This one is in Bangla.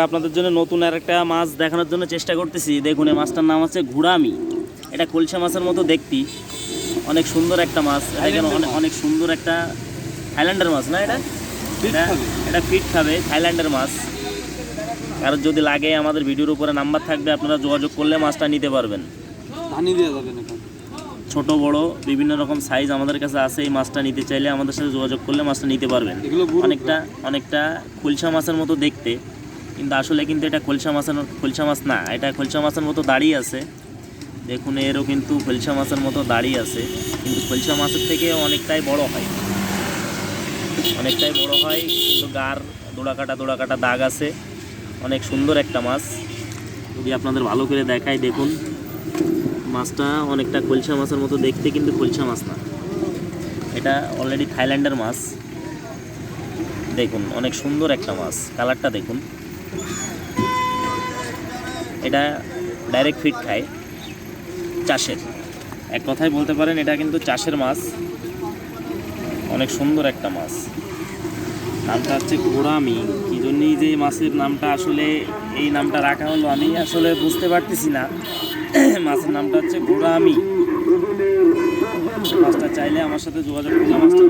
আপনাদের জন্য নতুন আর একটা মাছ দেখানোর জন্য চেষ্টা করতেছি। দেখুন এই মাছটার নাম হচ্ছে ঘুড়ামি। এটা কলসা মাছের মতো দেখতে, অনেক সুন্দর একটা মাছ। অনেক সুন্দর একটা থাইল্যান্ডের মাছ না? এটা ফিট খাবে, থাইল্যান্ডের মাছ। কারণ যদি লাগে আমাদের ভিডিওর উপরে নাম্বার থাকবে, আপনারা যোগাযোগ করলে মাছটা নিতে পারবেন। ছোট বড় বিভিন্ন রকম সাইজ আমাদের কাছে আছে। এই মাছটা নিতে চাইলে আমাদের সাথে যোগাযোগ করলে মাছটা নিতে পারবেন। অনেকটা খোলসা মাছের মতো দেখতে, কিন্তু আসলে কিন্তু এটা খোলসা মাছ না। এটা খোলসা মাছের মতো দাঁড়িয়ে আছে। দেখুন এরও কিন্তু খোলসা মাছের মতো দাঁড়িয়ে আছে, কিন্তু খোলসা মাছের থেকে অনেকটাই বড় হয়, কিন্তু গার দোড়াকাটা দাগ আছে। অনেক সুন্দর একটা মাছ। যদি আপনাদের ভালো করে দেখাই, দেখুন মাছটা অনেকটা খোলসা মাছের মতো দেখতে, কিন্তু খোলসা মাছ না। এটা অলরেডি থাইল্যান্ডের মাছ। দেখুন অনেক সুন্দর একটা মাছ, কালারটা দেখুন। এটা ডাইরেক্ট ফিট খায়, চাষের। এক কথায় বলতে পারেন এটা কিন্তু চাষের মাছ। অনেক সুন্দর একটা মাছ। নামটা হচ্ছে ঘোড়ামি। কী জন্যই যে মাছের নামটা আসলে এই নামটা রাখা হলো আমি আসলে বুঝতে পারতেছি না। মাছের নামটা হচ্ছে ঘোড়ামি। মাছটা চাইলে আমার সাথে যোগাযোগ করলে মাছটা